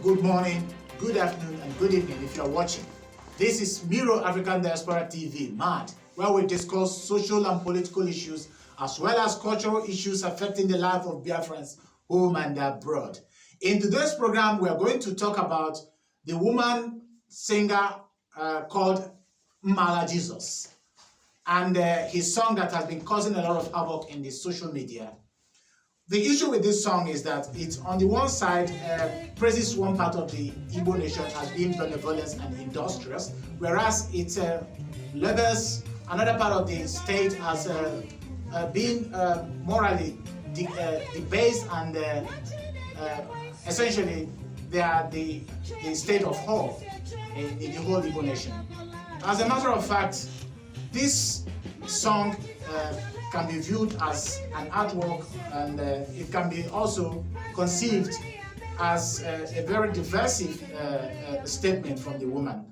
good morning, good afternoon, and good evening if you're watching. This is Miro African Diaspora TV, MAD, where we discuss social and political issues as well as cultural issues affecting the life of Biafrans, home and abroad. In today's program, we are going to talk about the woman singer called Nnamdi Jesus and his song that has been causing a lot of havoc in the social media. The issue with this song is that it, on the one side, praises one part of the Igbo nation as being benevolent and industrious, whereas it labels another part of the state as being morally debased and essentially they are the state of whore in the whole Igbo nation. As a matter of fact, this song can be viewed as an artwork, and it can be also conceived as a very divisive statement from the woman.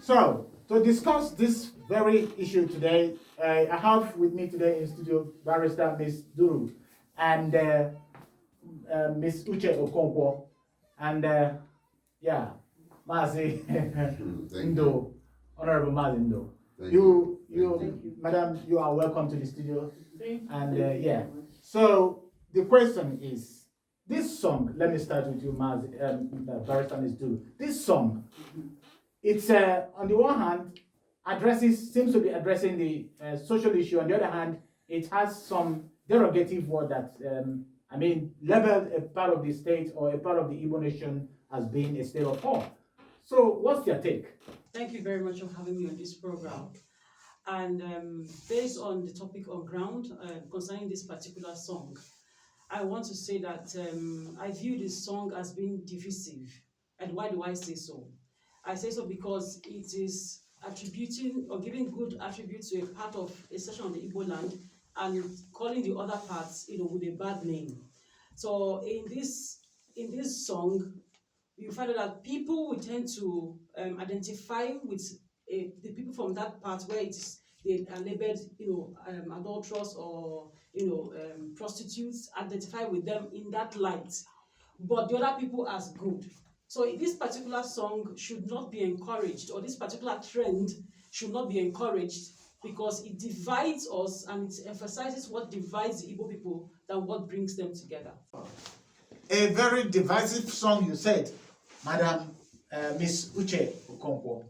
So, to discuss this very issue today, I have with me today in studio Barrister Ms. Duru and Ms. Uche Okonkwo and Mazi Ndo, Honorable Mazi Ndo. Madam, you are welcome to the studio. And so the question is, this song, let me start with you, Mazi, Barrister Ms. Duru. This song, it's on the one hand seems to be addressing the social issue. On the other hand, it has some derogative word that labeled a part of the state or a part of the Igbo nation as being a state of whore. So what's your take? Thank you very much for having me on this program. And based on the topic on ground concerning this particular song, I want to say that I view this song as being divisive. And why do I say so? I say so because it is attributing or giving good attribute to a part of a section of the Igbo land and calling the other parts, with a bad name. So in this song, you find out that people will tend to identify with the people from that part where they are labeled, adulterous or prostitutes. Identify with them in that light, but the other people as good. So this particular song should not be encouraged, or this particular trend should not be encouraged, because it divides us and it emphasizes what divides the Igbo people than what brings them together. A very divisive song, you said, Madam Miss Uche Okonkwo.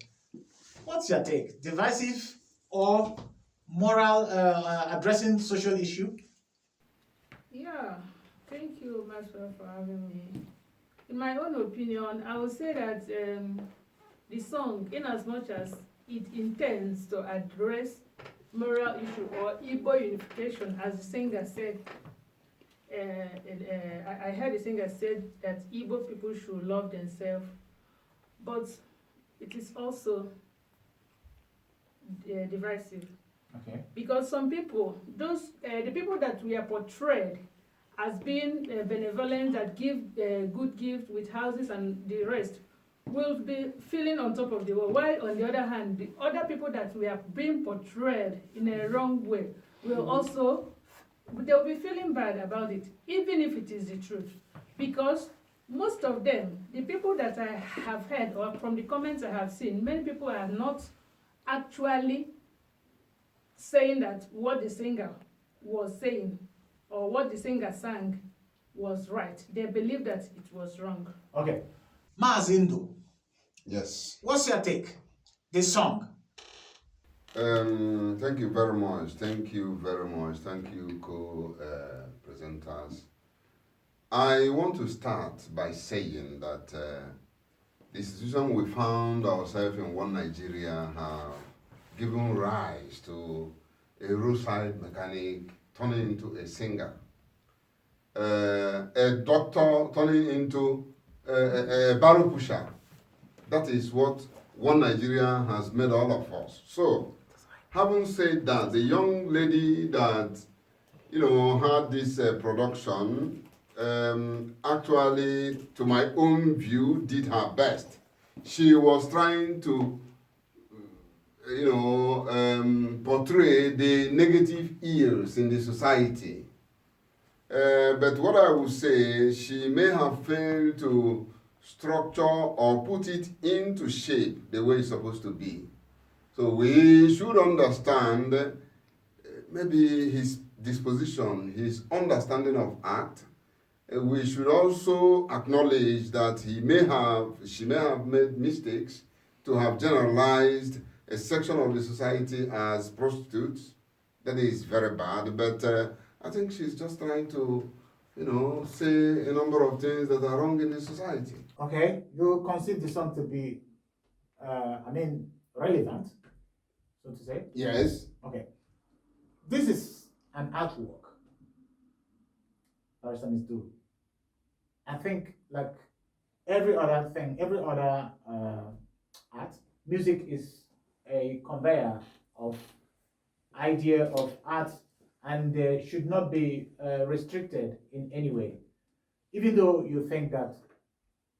What's your take? Divisive or moral, addressing social issue? Yeah, thank you, Master, for having me. In my own opinion, I would say that the song, in as much as it intends to address moral issue or Igbo unification, as the singer said, I heard the singer said that Igbo people should love themselves, but it is also divisive. Okay. Because some people, the people that we are portrayed as being benevolent, that give good gifts with houses and the rest, will be feeling on top of the world, while on the other hand, the other people that we are being portrayed in a wrong way will also, they'll be feeling bad about it, even if it is the truth. Because most of them, the people that I have heard, or from the comments I have seen, many people are not actually saying that what the singer was saying or what the singer sang was right. They believe that it was wrong. Okay. Mazi, Yes. what's your take? The song. Thank you very much. Thank you very much. Thank you, co-presenters. I want to start by saying that the situation we found ourselves in one Nigeria have given rise to a roadside mechanic turning into a singer, a doctor turning into a barrel pusher. That is what one Nigeria has made all of us. So, having said that, the young lady that had this production actually, to my own view, did her best. She was trying to portray the negative ills in the society. But what I would say, she may have failed to structure or put it into shape the way it's supposed to be. So we should understand maybe his disposition, his understanding of art. We should also acknowledge that she may have made mistakes to have generalized a section of the society as prostitutes. That is very bad, but I think she's just trying to, say a number of things that are wrong in the society. Okay, you consider the song to be, relevant, so to say? Yes. Okay. This is an artwork person is doing. I think, like every other thing, every other art, music is a conveyor of idea of art and should not be restricted in any way. Even though you think that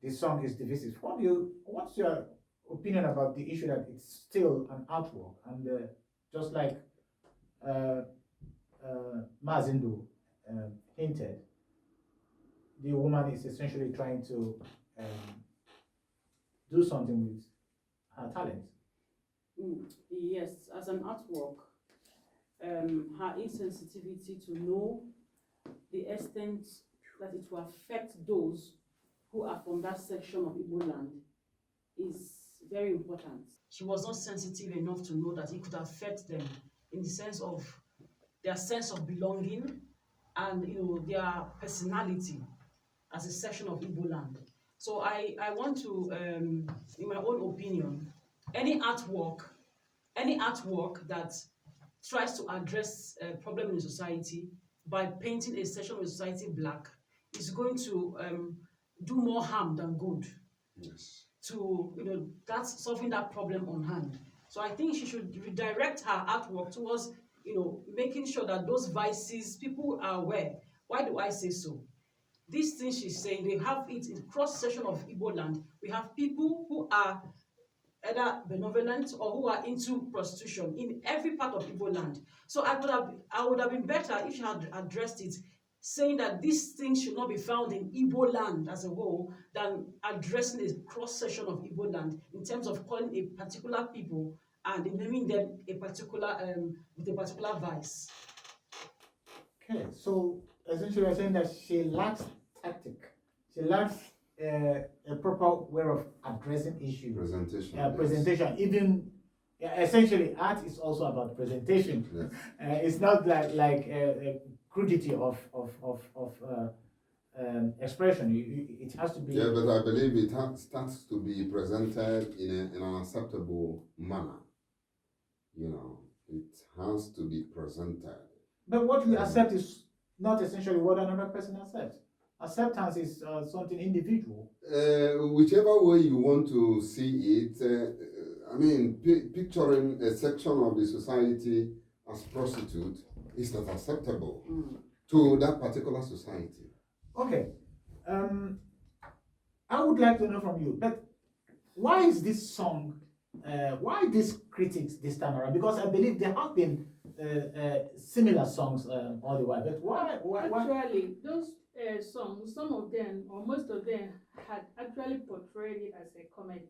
the song is divisive, what's your opinion about the issue that it's still an artwork and just like Mazi hinted, the woman is essentially trying to do something with her talent. Yes, as an artwork, her insensitivity to know the extent that it will affect those who are from that section of Igbo land is very important. She was not sensitive enough to know that it could affect them in the sense of their sense of belonging and their personality as a section of Igbo land. So I want to, in my own opinion, any artwork that tries to address a problem in society by painting a section of society black is going to do more harm than good. Yes. To that's solving that problem on hand. So I think she should redirect her artwork towards making sure that those vices people are aware. Why do I say so? These things she's saying, they have it in cross-section of Igbo land. We have people who are either benevolent or who are into prostitution in every part of Igbo land. So I would have been better if she had addressed it, saying that these things should not be found in Igbo land as a whole, than addressing a cross-section of Igbo land in terms of calling a particular people and naming them a particular with a particular vice. Okay, so essentially you're saying that she lacks tactic. She lacks a proper way of addressing issues. Presentation. Presentation. Even essentially, art is also about presentation. Yes. It's not like a crudity of expression. It has to be. Yeah, but I believe it starts to be presented in an acceptable manner. It has to be presented. But what you accept is not essentially what another person accepts. Acceptance is something individual. Whichever way you want to see it, picturing a section of the society as prostitute is not acceptable to that particular society. Okay. I would like to know from you, but why is this song, why these critics this time around? Because I believe there have been similar songs all the while, but why? Actually, those songs, some of them, or most of them, had actually portrayed it as a comedy.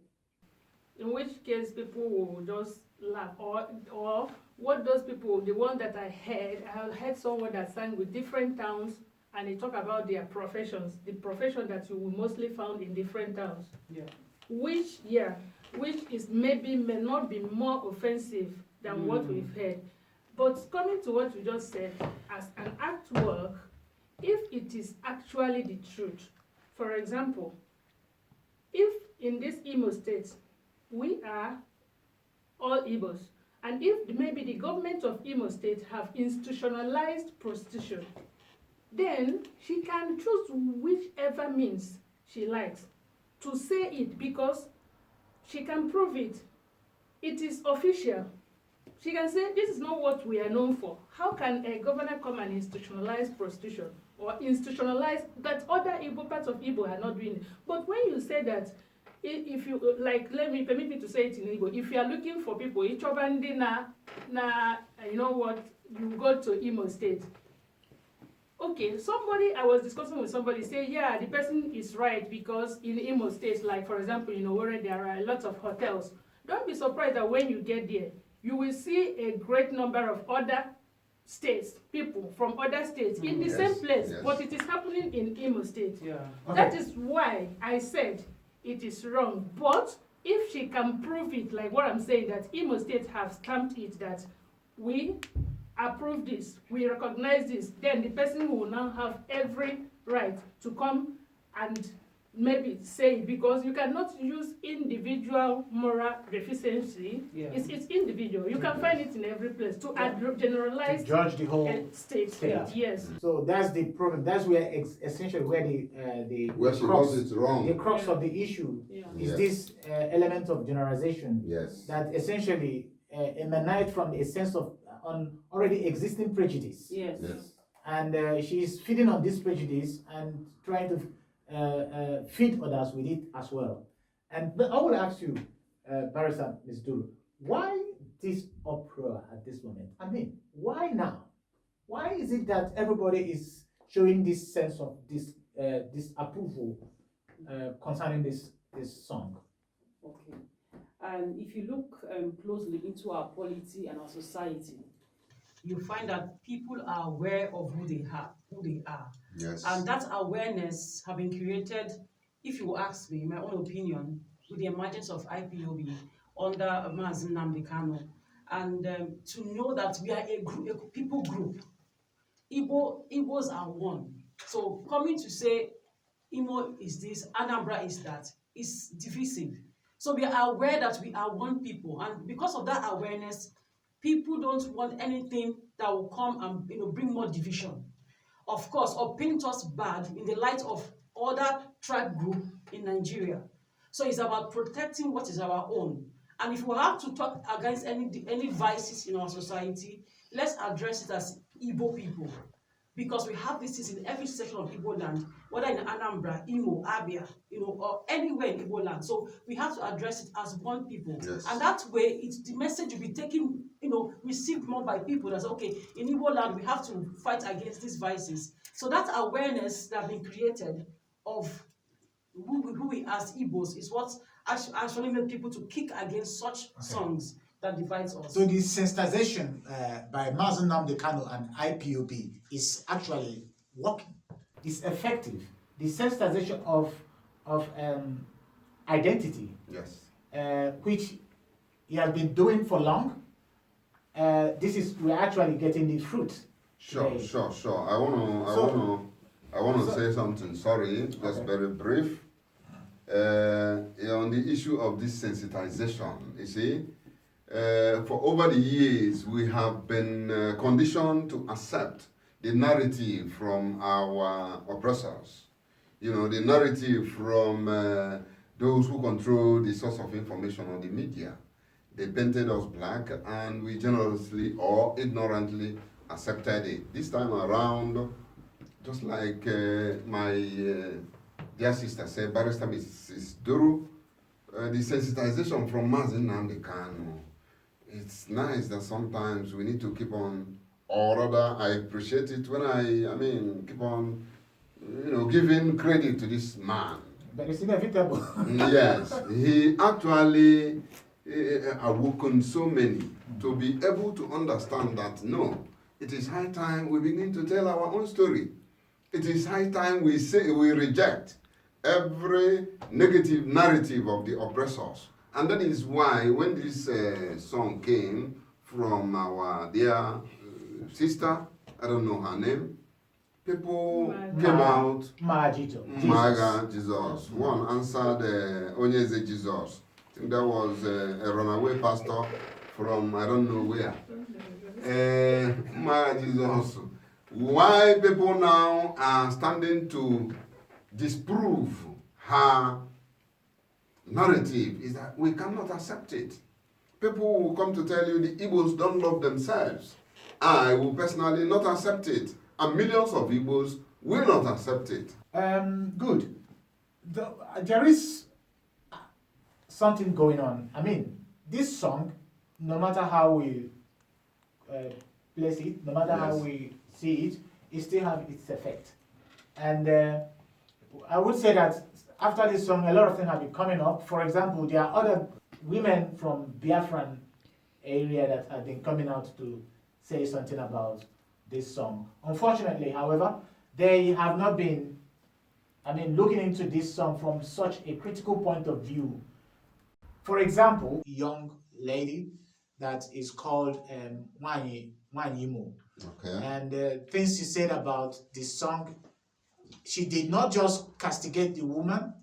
In which case, people will just laugh, or what those people, the one that I heard someone that sang with different towns, and they talk about their professions, the profession that you will mostly found in different towns. Yeah. Which is may not be more offensive than what we've heard. But coming to what you just said, as an artwork, if it is actually the truth, for example, if in this Imo state, we are all Igbos, and if maybe the government of Imo State have institutionalized prostitution, then she can choose whichever means she likes to say it, because she can prove it. It is official. She can say, this is not what we are known for. How can a governor come and institutionalize prostitution, or institutionalize that other Igbo parts of Igbo are not doing it? But when you say that, if you permit me to say it in Igbo, if you are looking for people, you know what, you go to Imo State. Okay, I was discussing with somebody, say, yeah, the person is right, because in Imo State, like for example, where there are a lot of hotels, don't be surprised that when you get there, you will see a great number of other states, people from other states in the same place, but it is happening in Imo State. Yeah. Okay. That is why I said it is wrong. But if she can prove it, like what I'm saying, that Imo State have stamped it, that we approve this, we recognize this, then the person will now have every right to come and maybe say it, because you cannot use individual moral deficiency. Yeah. It's individual. You can find it in every place to generalize To judge the whole state. state. Yes. So that's the problem. That's where essentially where Where she got it wrong. the crux of the issue is this element of generalization Yes. that essentially emanate from a sense of on already existing prejudice. Yes. Yes. And she's feeding on this prejudice and trying to feed others with it as well. But I would ask you, Barrister Ms. Duru, why this uproar at this moment? I mean, why now? Why is it that everybody is showing this sense of disapproval concerning this song? Okay. And if you look closely into our polity and our society, you find that people are aware of who they are. Yes. And that awareness have been created, if you ask me, in my own opinion, with the emergence of IPOB under Mazi Nnamdi Kanu. And to know that we are a people group. Igbos are one. So coming to say Imo is this, Anambra is that, is divisive. So we are aware that we are one people, and because of that awareness, people don't want anything that will come and bring more division, of course, or paint us bad in the light of other tribe group in Nigeria. So it's about protecting what is our own. And if we have to talk against any vices in our society, let's address it as Igbo people. Because we have this in every section of Igbo land, whether in Anambra, Imo, Abia, or anywhere in Igbo land. So we have to address it as one people. Yes. And that way, the message will be taken, received more by people. That's okay, in Igbo land, we have to fight against these vices. So that awareness that has been created of who we as Igbos is what actually made people to kick against such songs that divides us. So the sensitization by Mazi Nnamdi Kanu and IPOB is actually working. It's effective. The sensitization of identity, Yes. which he has been doing for long. We're actually getting the fruit. Sure. I wanna say something. Sorry, just very brief. On the issue of this sensitization, you see, for over the years we have been conditioned to accept the narrative from our oppressors. The narrative from those who control the source of information on the media. They painted us black, and we generously or ignorantly accepted it. This time around, just like my dear sister said, Barrister Mrs. Duru, the sensitization from Mazi Nnamdi Kanu. It's nice that sometimes we need to keep on, or rather, I appreciate it when I mean, keep on, giving credit to this man. But it's inevitable. Yes, he actually awoken so many to be able to understand that no, it is high time we begin to tell our own story. It is high time we reject every negative narrative of the oppressors. And that is why when this song came from our dear sister, I don't know her name, people came out. Nmagha Jesus. One answered Onyeze Jesus. I think that was a runaway pastor from I don't know where. Nmagha Jesus. Why people now are standing to disprove her narrative is that we cannot accept it. People will come to tell you the Igbos don't love themselves. I will personally not accept it. And millions of Igbos will not accept it. Good. There is something going on. I mean, this song, no matter how we place it, no matter how we see it still has its effect. And I would say that after this song, a lot of things have been coming up. For example, there are other women from Biafran area that have been coming out to say something about this song. Unfortunately, however, they have not been, looking into this song from such a critical point of view. For example, a young lady that is called Nwanyi Imo. Okay. And things she said about this song, she did not just castigate the woman,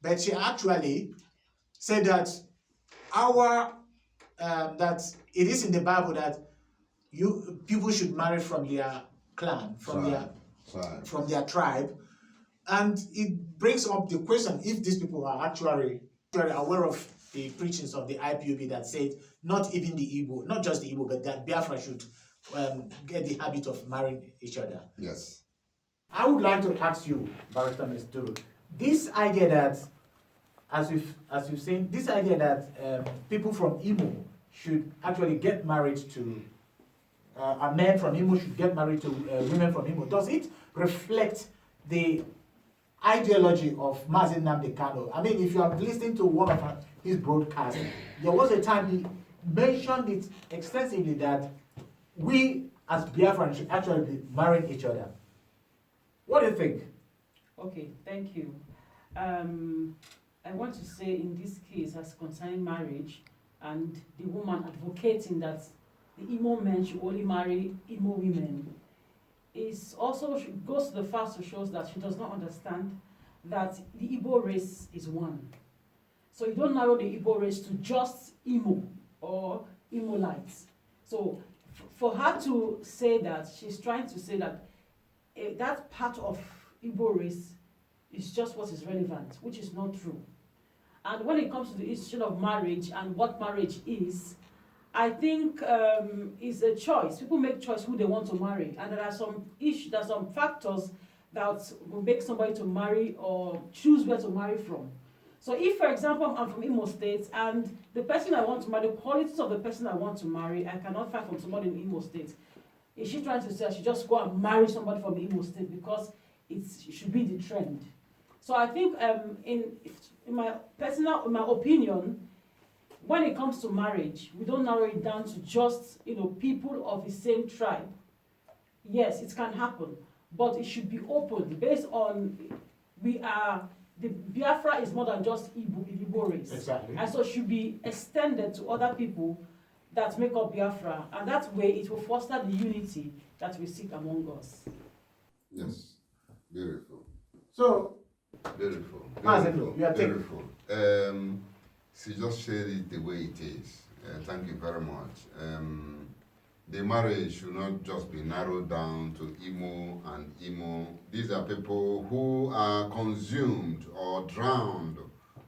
but she actually said that that it is in the Bible that people should marry from their clan, from their tribe, and it brings up the question if these people are actually aware of the preachings of the IPOB that said not even the Igbo, not just the Igbo, but that Biafra should get the habit of marrying each other. Yes. I would like to ask you, Barrister Mr. This idea that, as you've seen, this idea that people from Imo should actually get married to, a man from Imo should get married to women from Imo, does it reflect the ideology of Mazi Nnamdi Kanu? I mean, if you are listening to one of his broadcasts, there was a time he mentioned it extensively that we as Biafrans should actually be marrying each other. What do you think? Okay, thank you. I want to say in this case, as concerning marriage and the woman advocating that the Imo men should only marry Imo women, is also goes to the fact to shows that she does not understand that the Igbo race is one. So you don't narrow the Igbo race to just Imo or Imolites. So for her to say that, she's trying to say that that part of Igbo race is just what is relevant, which is not true. And when it comes to the issue of marriage and what marriage is, I think it's a choice. People make choice who they want to marry, and there are some factors that will make somebody to marry or choose where to marry from. So if, for example, I'm from Imo State and the person I want to marry, the qualities of the person I want to marry, I cannot find from somebody in Imo State. Is she trying to say I should just go and marry somebody from Imo State because it should be the trend? So I think, in my opinion, when it comes to marriage, we don't narrow it down to just people of the same tribe. Yes, it can happen, but it should be open based on the Biafra is more than just Igbo race. Exactly. And so it should be extended to other people that make up Biafra, and that way it will foster the unity that we seek among us. Yes, beautiful. So, Beautiful. Beautiful. She just shared it the way it is. Thank you very much. The marriage should not just be narrowed down to Imo and Imo. These are people who are consumed or drowned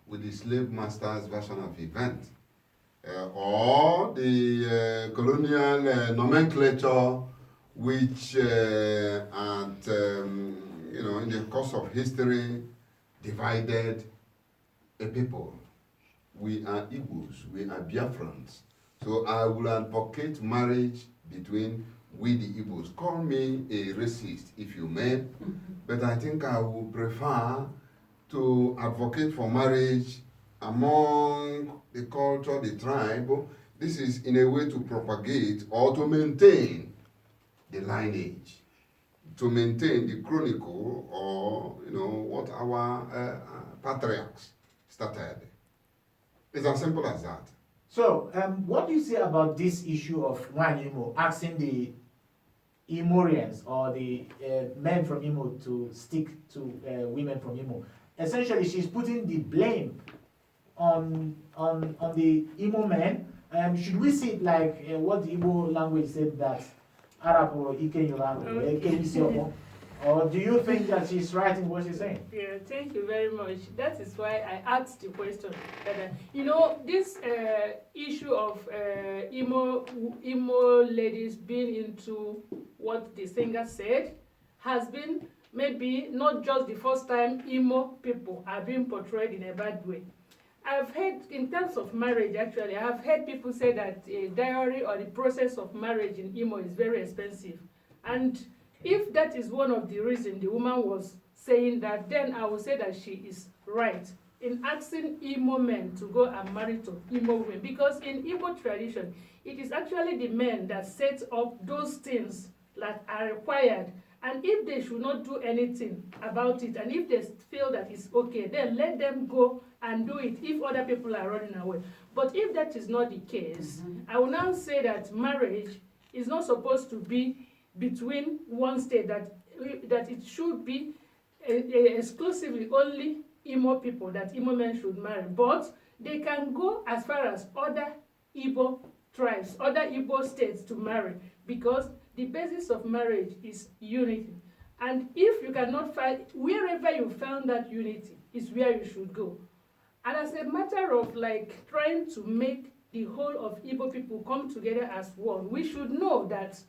with the slave master's version of event, or the colonial nomenclature, which in the course of history divided a people. we are Igbos, we are Biafrans. So I will advocate marriage between we the Igbos. Call me a racist if you may, but I think I would prefer to advocate for marriage among the culture, the tribe. This is in a way to propagate or to maintain the lineage, to maintain the chronicle or, what our patriarchs started. It's as simple as that. So, what do you say about this issue of one Imo asking the Imorians or the men from Imo to stick to women from Imo? Essentially, she's putting the blame on the Imo men. Should we see it like what the Igbo language said, that Arab or Ike, or do you think that she's right in what she's saying? Yeah, thank you very much. That is why I asked the question. This issue of emo ladies being into what the singer said has been maybe not just the first time emo people are being portrayed in a bad way. I've heard, in terms of marriage, actually, I've heard people say that a dowry or the process of marriage in emo is very expensive. And if that is one of the reasons the woman was saying that, then I would say that she is right in asking emo men to go and marry to emo women. Because in Igbo tradition, it is actually the men that set up those things that are required. And if they should not do anything about it, and if they feel that it's okay, then let them go and do it if other people are running away. But if that is not the case, I will now say that marriage is not supposed to be between one state, that it should be exclusively only Igbo people, that Igbo men should marry. But they can go as far as other Igbo tribes, other Igbo states to marry, because the basis of marriage is unity. And if you cannot find, wherever you found that unity is where you should go. And as a matter of like trying to make the whole of Igbo people come together as one, we should know that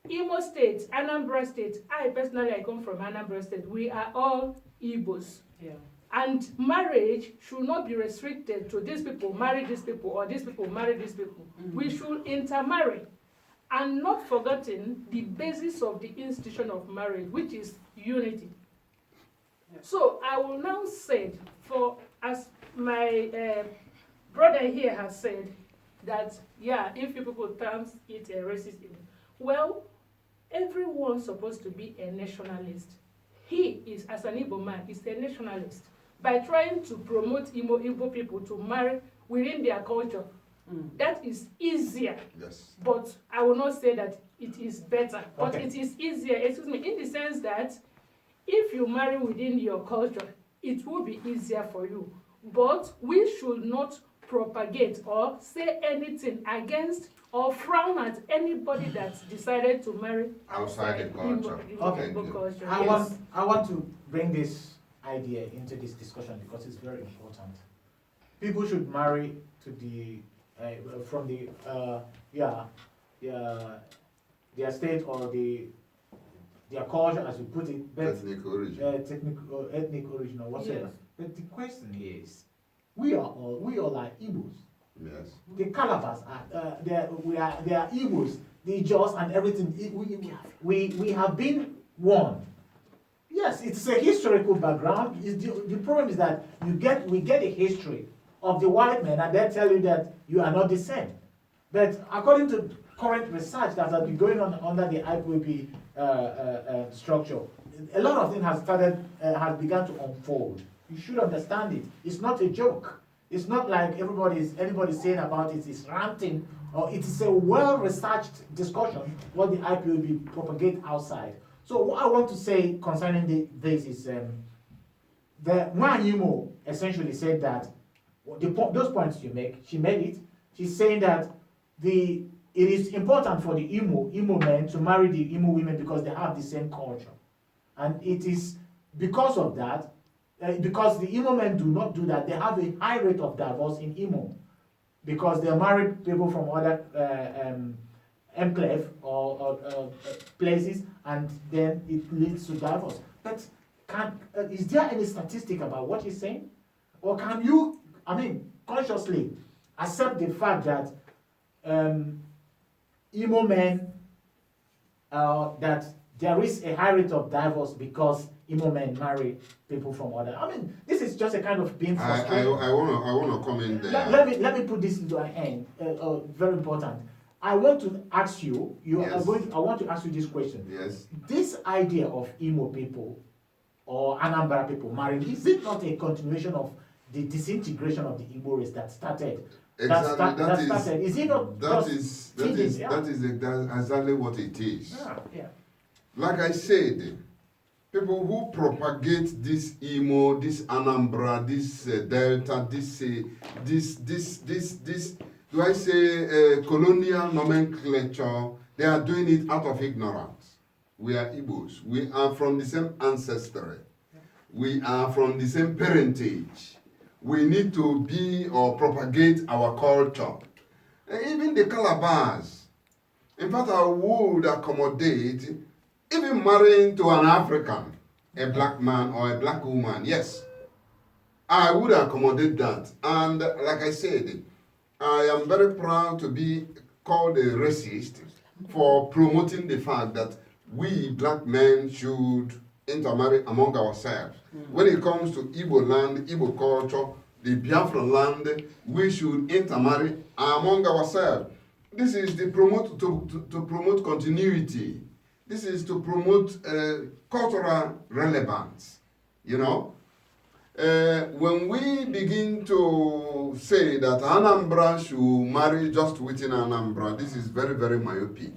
Imo State, Anambra State, I come from Anambra State, we are all Igbos. Yeah. And marriage should not be restricted to these people marry these people or these people marry these people. We should intermarry. And not forgetting the basis of the institution of marriage, which is unity. Yeah. So I will now say, as my brother here has said, that yeah, if you people terms it a racist, well, everyone's supposed to be a nationalist. He is, as an Igbo man, is a nationalist. By trying to promote Igbo people to marry within their culture, that is easier. Yes. But I will not say that it is better. But Okay. it is easier, excuse me, in the sense that if you marry within your culture, it will be easier for you. But we should not propagate or say anything against or frown at anybody that's decided to marry Outside the culture. Okay. Culture. I want to bring this idea into this discussion because it's very important. People should marry to the from the their state or their culture, as you put it, but Ethnic origin. ethnic origin or whatever. Yes. But the question is, we are all are Igbos. Yes. The Calabas are they are Igbos. The Jaws and everything. We have been one. Yes, it's a historical background. The problem is that we get a history of the white men, and they tell you that you are not the same. But according to current research that has been going on under the IPOB structure, a lot of things has begun to unfold. You should understand it. It's not a joke. It's not like anybody's saying about it is ranting, or it is a well-researched discussion what the IPOB propagate outside. So what I want to say concerning this is the Nwanyimo essentially said that those points she made it. She's saying that it is important for the Imo men to marry the Imo women because they have the same culture, and it is because of that, because the Imo men do not do that, they have a high rate of divorce in Imo, because they marry people from other enclave or places, and then it leads to divorce. But is there any statistic about what he's saying, or can you? I mean, consciously accept the fact that Imo men, that there is a high rate of divorce because Imo men marry people from other. I mean, this is just a kind of being frustrated. I wanna comment there. Let me put this into an end. Very important. I want to ask you. Yes. I want to ask you this question. Yes. This idea of Imo people or Anambra people marrying, is it not a continuation of the disintegration of the Igbo race that started? Exactly. Is it not? That is exactly what it is. Yeah. Like I said, people who propagate this Imo, this Anambra, this Delta, this do I say colonial nomenclature, they are doing it out of ignorance. We are Igbos. We are from the same ancestry. We are from the same parentage. We need to be or propagate our culture. And even the Calabars, in fact, I would accommodate even marrying to an African, a black man or a black woman. Yes, I would accommodate that. And like I said, I am very proud to be called a racist for promoting the fact that we black men should intermarry among ourselves. When it comes to Igbo land, Igbo culture, the Biafraland, we should intermarry among ourselves. This is to promote continuity. This is to promote cultural relevance. You know, when we begin to say that Anambra should marry just within Anambra, this is very, very myopic.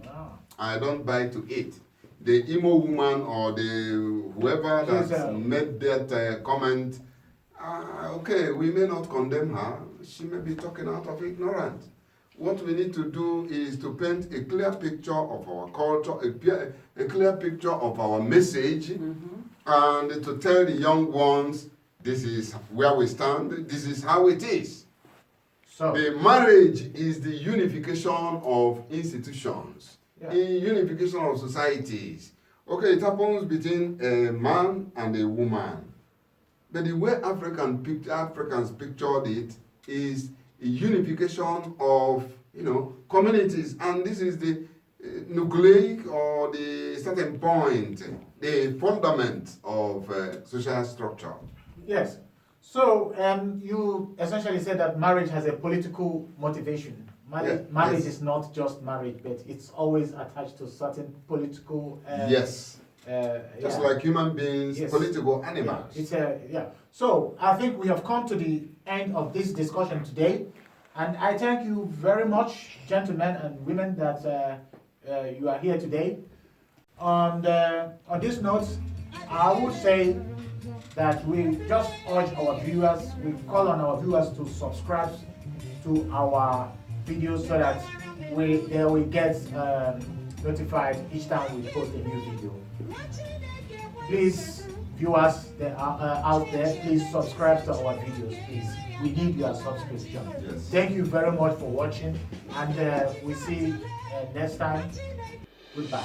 I don't buy to it. The Imo woman or the whoever that made that comment, okay, we may not condemn her. She may be talking out of ignorance. What we need to do is to paint a clear picture of our culture, a clear picture of our message, and to tell the young ones, this is where we stand, this is how it is. So the marriage is the unification of institutions. In unification of societies. Okay, it happens between a man and a woman. But the way Africans pictured it is a unification of, communities. And this is the nucleic or the starting point, the fundament of social structure. Yes. So you essentially said that marriage has a political motivation. Marriage is not just marriage, but it's always attached to certain political. Just like human beings, political animals. So I think we have come to the end of this discussion today, and I thank you very much, gentlemen and women, that you are here today. On this note, I would say that we just urge our viewers, we call on our viewers to subscribe to our videos so that they will get notified each time we post a new video. Please, viewers that are out there, please subscribe to our videos, please. We need your subscription. Yes. Thank you very much for watching, and we'll see you next time. Goodbye.